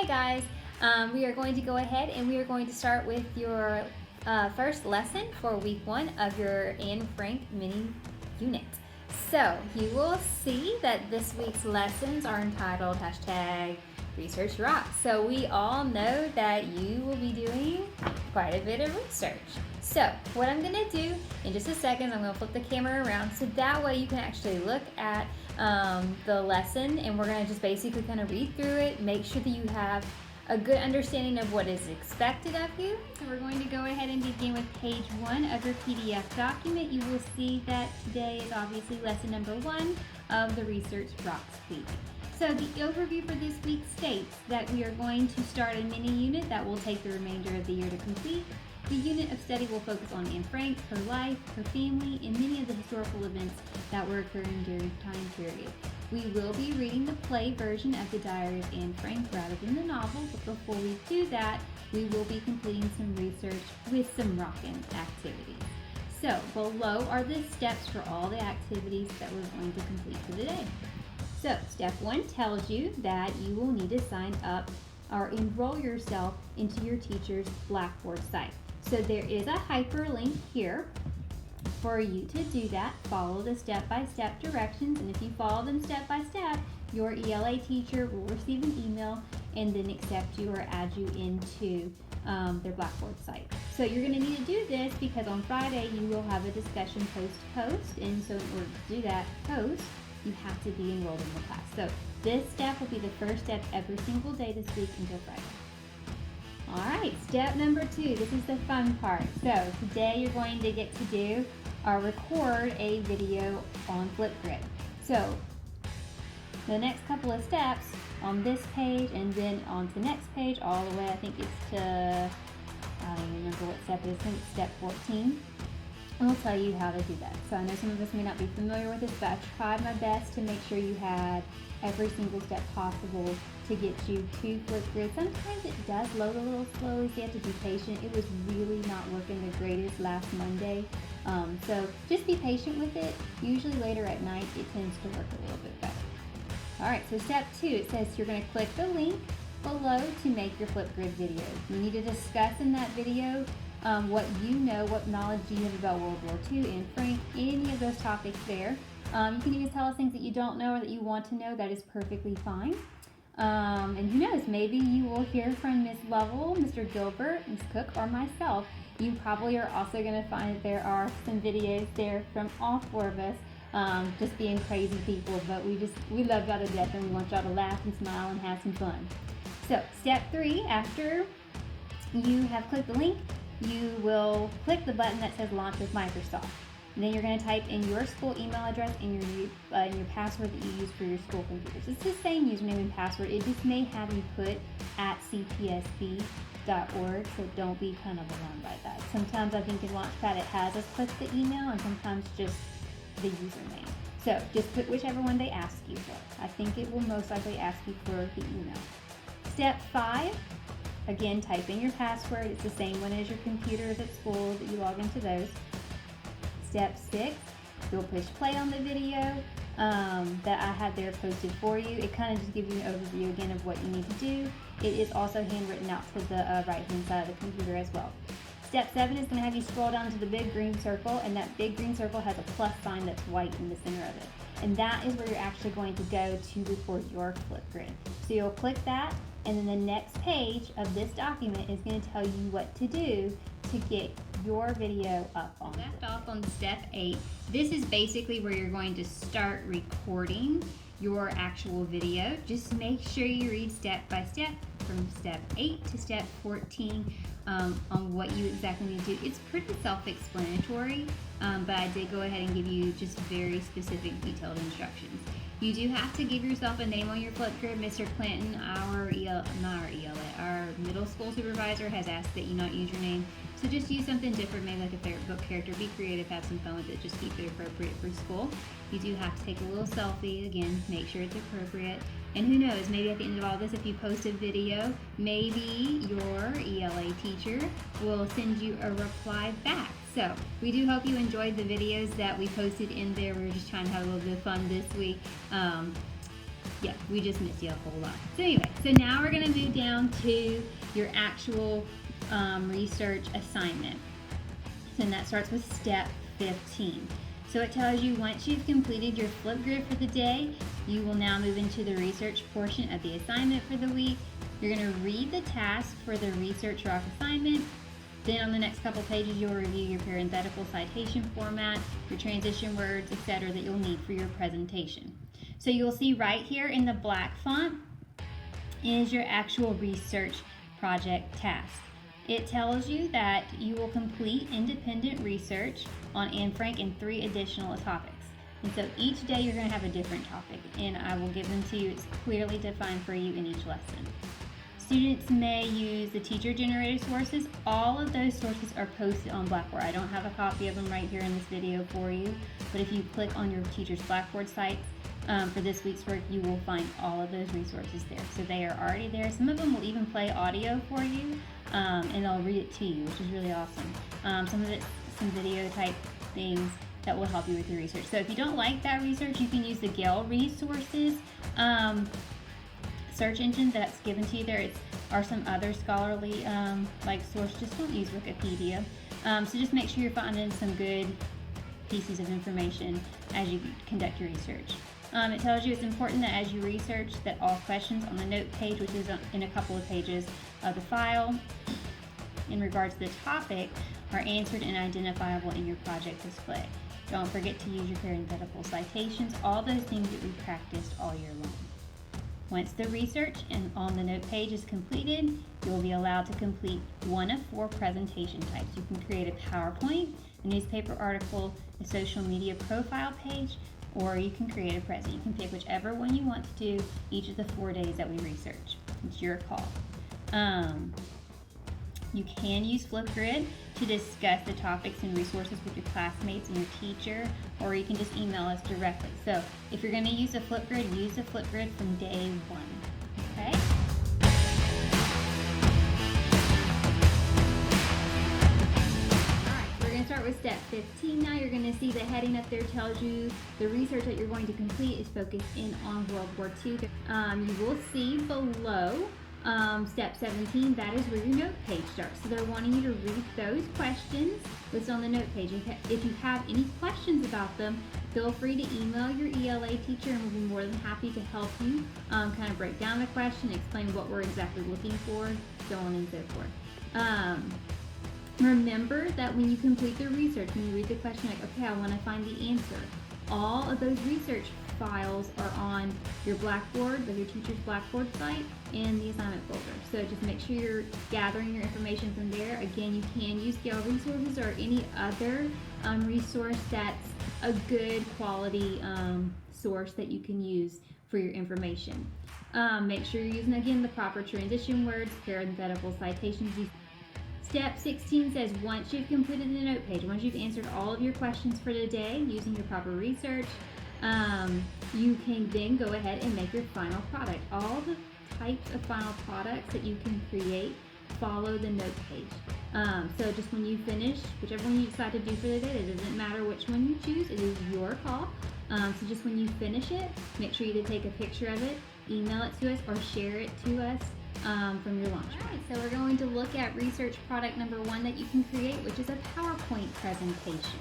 Hi guys, we are going to go ahead and we are going to start with your first lesson for week 1 of your Anne Frank mini unit. So you will see that this week's lessons are entitled #Research Rocks. So we all know that you will be doing quite a bit of research. So what I'm going to do in just a second, I'm going to flip the camera around so that way you can actually look at the lesson, and we're going to just basically kind of read through it, make sure that you have a good understanding of what is expected of you. So we're going to go ahead and begin with page 1 of your PDF document. You will see that today is obviously lesson number 1 of the Research Rocks week. So the overview for this week states that we are going to start a mini unit that will take the remainder of the year to complete. The unit of study will focus on Anne Frank, her life, her family, and many of the historical events that were occurring during the time period. We will be reading the play version of the Diary of Anne Frank rather than the novel, but before we do that, we will be completing some research with some rockin' activities. So below are the steps for all the activities that we're going to complete for the day. So step 1 tells you that you will need to sign up or enroll yourself into your teacher's Blackboard site. So there is a hyperlink here for you to do that. Follow the step-by-step directions, and if you follow them step by step, your ELA teacher will receive an email and then accept you or add you into their Blackboard site. So you're going to need to do this because on Friday you will have a discussion post, and so in order to do that post, you have to be enrolled in the class. So this step will be the first step every single day this week until Friday. Alright, step number 2, this is the fun part. So today you're going to get to do or record a video on Flipgrid. So the next couple of steps on this page and then on to the next page all the way, I think it's to, I don't remember what step it is, I think it's step 14. And we'll tell you how to do that. So I know some of us may not be familiar with this, but I tried my best to make sure you had every single step possible to get you to Flipgrid. Sometimes it does load a little slowly, so you have to be patient. It was really not working the greatest last Monday. So just be patient with it. Usually later at night, it tends to work a little bit better. All right, so step 2, it says you're going to click the link below to make your Flipgrid video. You need to discuss in that video what you know, what knowledge you have about World War II, Anne Frank, any of those topics there. You can even tell us things that you don't know or that you want to know. That is perfectly fine. And who knows, maybe you will hear from Miss Lovell, Mr. Gilbert, Ms. Cook, or myself. You probably are also going to find that there are some videos there from all 4 of us just being crazy people, but we love y'all to death and we want y'all to laugh and smile and have some fun. So step 3, after you have clicked the link, you will click the button that says Launch with Microsoft. And then you're going to type in your school email address and your password that you use for your school computers. It's the same username and password. It just may have you put @cpsb.org, so don't be kind of alarmed by that. Sometimes I think in Launchpad it has us put the email and sometimes just the username. So just put whichever one they ask you for. I think it will most likely ask you for the email. Step 5. Again, type in your password. It's the same one as your computers at school that you log into those. Step 6, you'll push play on the video that I had there posted for you. It kind of just gives you an overview again of what you need to do. It is also handwritten out to the right-hand side of the computer as well. Step 7 is going to have you scroll down to the big green circle, and that big green circle has a plus sign that's white in the center of it. And that is where you're actually going to go to record your Flipgrid. So you'll click that, and then the next page of this document is going to tell you what to do to get your video up on. Left off on step 8. This is basically where you're going to start recording your actual video. Just make sure you read step by step from step 8 to step 14 on what you exactly need to do. It's pretty self-explanatory, but I did go ahead and give you just very specific detailed instructions. You do have to give yourself a name on your Flipgrid. Mr. Clinton, our middle school supervisor, has asked that you not use your name. So just use something different, maybe like a favorite book character. Be creative, have some fun with it, just keep it appropriate for school. You do have to take a little selfie, again, make sure it's appropriate. And who knows, maybe at the end of all this, if you post a video, maybe your ELA teacher will send you a reply back. So we do hope you enjoyed the videos that we posted in there. We were just trying to have a little bit of fun this week. Yeah, we just missed you a whole lot. So anyway, so now we're going to move down to your actual research assignment. And that starts with step 15. So it tells you once you've completed your Flipgrid for the day, you will now move into the research portion of the assignment for the week. You're going to read the task for the Research Rock assignment. Then on the next couple pages, you'll review your parenthetical citation format, your transition words, etc. that you'll need for your presentation. So you'll see right here in the black font is your actual research project task. It tells you that you will complete independent research on Anne Frank and 3 additional topics. And so each day you're going to have a different topic, and I will give them to you. It's clearly defined for you in each lesson. Students may use the teacher-generated sources. All of those sources are posted on Blackboard. I don't have a copy of them right here in this video for you, but if you click on your teacher's Blackboard sites for this week's work, you will find all of those resources there. So they are already there. Some of them will even play audio for you, and they'll read it to you, which is really awesome. Some of it's some video type things that will help you with your research. So if you don't like that research, you can use the Gale Resources search engine that's given to you there. Or some other scholarly like source. Just don't use Wikipedia. So just make sure you're finding some good pieces of information as you conduct your research. It tells you it's important that as you research that all questions on the note page, which is in a couple of pages of the file, in regards to the topic, are answered and identifiable in your project display. Don't forget to use your parenthetical citations, all those things that we practiced all year long. Once the research and on the note page is completed, you'll be allowed to complete one of 4 presentation types. You can create a PowerPoint, a newspaper article, a social media profile page, or you can create a present. You can pick whichever one you want to do each of the 4 days that we research. It's your call. You can use Flipgrid to discuss the topics and resources with your classmates and your teacher, or you can just email us directly. So if you're going to use a Flipgrid, use a Flipgrid from day 1. Okay? Alright, we're going to start with step 15 now. You're going to see the heading up there tells you the research that you're going to complete is focused in on World War II. You will see below step 17, that is where your note page starts. So they're wanting you to read those questions listed on the note page. If you have any questions about them, feel free to email your ELA teacher and we'll be more than happy to help you kind of break down the question, explain what we're exactly looking for, so on and so forth. Remember that when you complete the research, when you read the question, like, okay, I want to find the answer, all of those research files are on your Blackboard, with your teacher's Blackboard site, in the assignment folder. So just make sure you're gathering your information from there. Again, you can use Gale Resources or any other resource that's a good quality source that you can use for your information. Make sure you're using, again, the proper transition words, parenthetical citations. Step 16 says once you've completed the note page, once you've answered all of your questions for the day using your proper research, you can then go ahead and make your final product. All the types of final products that you can create follow the note page. So just when you finish, whichever one you decide to do for the day, it doesn't matter which one you choose, it is your call. So just when you finish it, make sure you take a picture of it, email it to us, or share it to us from your launch. All right, so we're going to look at research product number 1 that you can create, which is a PowerPoint presentation.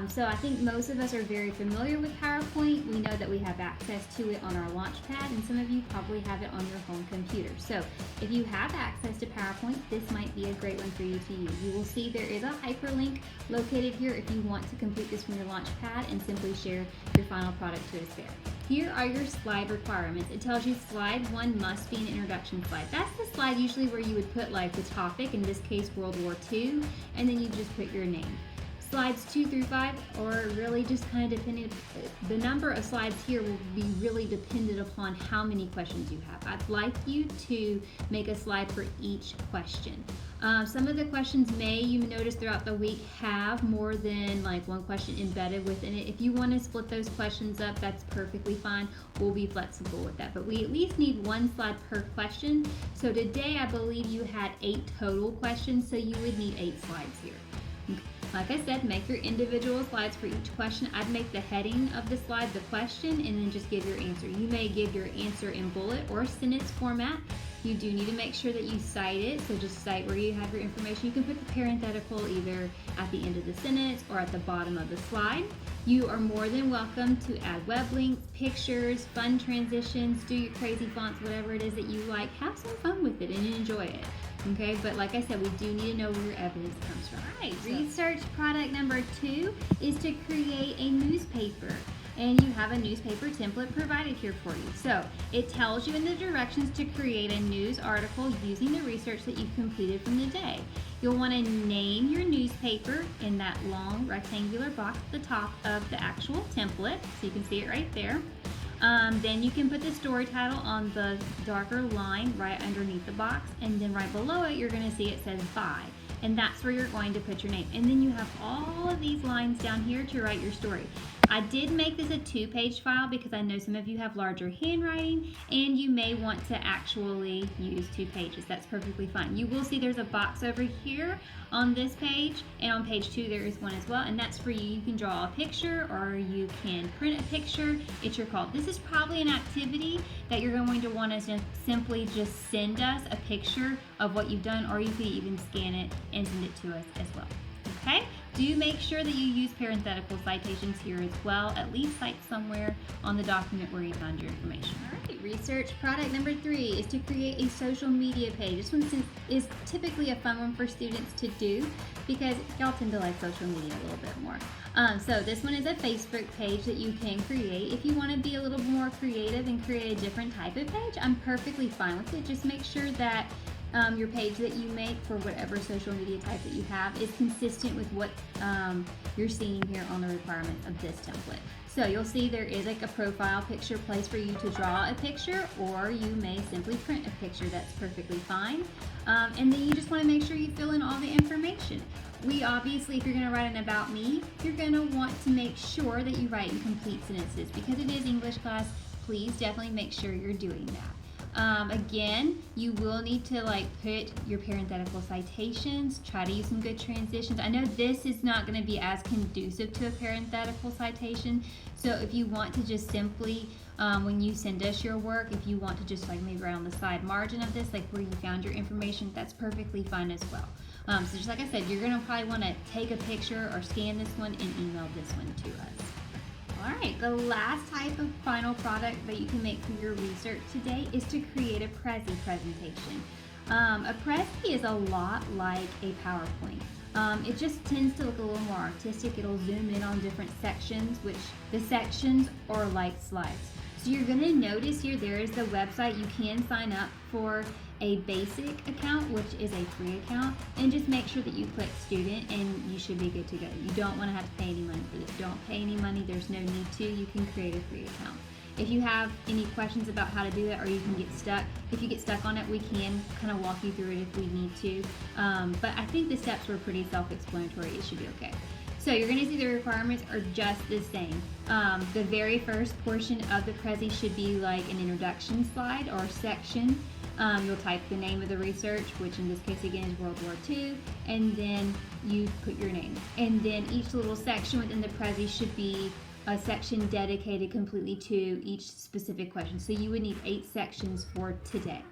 So I think most of us are very familiar with PowerPoint. We know that we have access to it on our Launchpad, and some of you probably have it on your home computer. So if you have access to PowerPoint, this might be a great one for you to use. You will see there is a hyperlink located here if you want to complete this from your Launchpad and simply share your final product to us there. Here are your slide requirements. It tells you slide 1 must be an introduction slide. That's the slide usually where you would put like the topic, in this case World War II, and then you just put your name. Slides 2 through 5 are really just kind of dependent. The number of slides here will be really dependent upon how many questions you have. I'd like you to make a slide for each question. Some of the questions you notice throughout the week have more than like one question embedded within it. If you want to split those questions up, that's perfectly fine. We'll be flexible with that. But we at least need 1 slide per question. So today I believe you had 8 total questions, so you would need 8 slides here. Like I said, make your individual slides for each question. I'd make the heading of the slide the question and then just give your answer. You may give your answer in bullet or sentence format. You do need to make sure that you cite it, so just cite where you have your information. You can put the parenthetical either at the end of the sentence or at the bottom of the slide. You are more than welcome to add web links, pictures, fun transitions, do your crazy fonts, whatever it is that you like. Have some fun with it and enjoy it. Okay, but like I said, we do need to know where your evidence comes from. All right, research product number 2 is to create a newspaper. And you have a newspaper template provided here for you. So it tells you in the directions to create a news article using the research that you've completed from the day. You'll want to name your newspaper in that long rectangular box at the top of the actual template, so you can see it right there. Then you can put the story title on the darker line right underneath the box, and then right below it you're going to see it says by, and that's where you're going to put your name. And then you have all of these lines down here to write your story. I did make this a 2-page file because I know some of you have larger handwriting and you may want to actually use 2 pages. That's perfectly fine. You will see there's a box over here on this page, and on page 2 there is one as well, and that's for you. You can draw a picture or you can print a picture. It's your call. This is probably an activity that you're going to want to simply just send us a picture of what you've done, or you can even scan it and send it to us as well. Okay? Do make sure that you use parenthetical citations here as well. At least cite somewhere on the document where you found your information. All right, research product number 3 is to create a social media page. This one is typically a fun one for students to do because y'all tend to like social media a little bit more. So this one is a Facebook page that you can create. If you want to be a little more creative and create a different type of page, I'm perfectly fine with it. Just make sure that your page that you make for whatever social media type that you have is consistent with what you're seeing here on the requirements of this template. So you'll see there is like a profile picture place for you to draw a picture, or you may simply print a picture. That's perfectly fine. And then you just want to make sure you fill in all the information. We obviously, if you're going to write an about me, you're going to want to make sure that you write in complete sentences. Because it is English class, please definitely make sure you're doing that. Again, you will need to put your parenthetical citations, try to use some good transitions. I know this is not going to be as conducive to a parenthetical citation, so if you want to just simply, when you send us your work, if you want to just maybe around the side margin of this, where you found your information, that's perfectly fine as well. So just like I said, you're going to probably want to take a picture or scan this one and email this one to us. Alright, the last type of final product that you can make for your research today is to create a Prezi presentation. A Prezi is a lot like a PowerPoint. It just tends to look a little more artistic. It'll zoom in on different sections, which the sections are like slides. So you're going to notice here there is the website. You can sign up for a basic account, which is a free account, and just make sure that you click student and you should be good to go. You don't want to have to pay any money for this. Don't pay any money. There's no need to. You can create a free account. If you have any questions about how to do that, or you can get stuck, if you get stuck on it, we can kind of walk you through it if we need to. But I think the steps were pretty self-explanatory. It should be okay. So you're going to see the requirements are just the same. The very first portion of the Prezi should be like an introduction slide or section. You'll type the name of the research, which in this case again is World War II, and then you put your name. And then each little section within the Prezi should be a section dedicated completely to each specific question. So you would need 8 sections for today.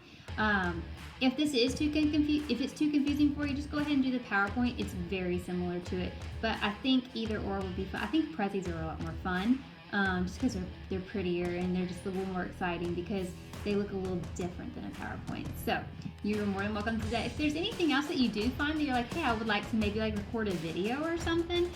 If this is if it's too confusing for you, just go ahead and do the PowerPoint. It's very similar to it, but I think either or would be fun. I think Prezis are a lot more fun, just because they're prettier and they're just a little more exciting because they look a little different than a PowerPoint. So you're more than welcome to that. If there's anything else that you do find that you're like, hey, I would like to maybe record a video or something,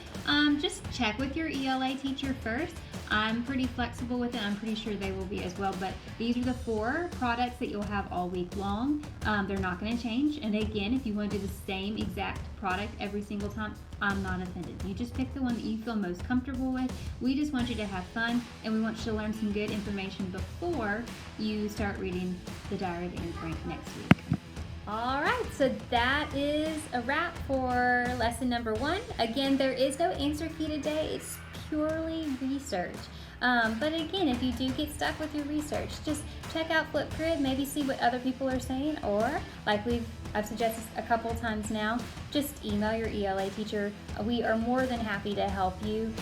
just check with your ELA teacher first. I'm pretty flexible with it. I'm pretty sure they will be as well. But these are the 4 products that you'll have all week long. They're not going to change. And again, if you want to do the same exact product every single time, I'm not offended. You just pick the one that you feel most comfortable with. We just want you to have fun, and we want you to learn some good information before you start reading the Diary of Anne Frank next week. Alright, so that is a wrap for lesson number 1. Again, there is no answer key today. It's purely research. But again, if you do get stuck with your research, just check out Flipgrid, maybe see what other people are saying, or like I've suggested a couple times now, just email your ELA teacher. We are more than happy to help you.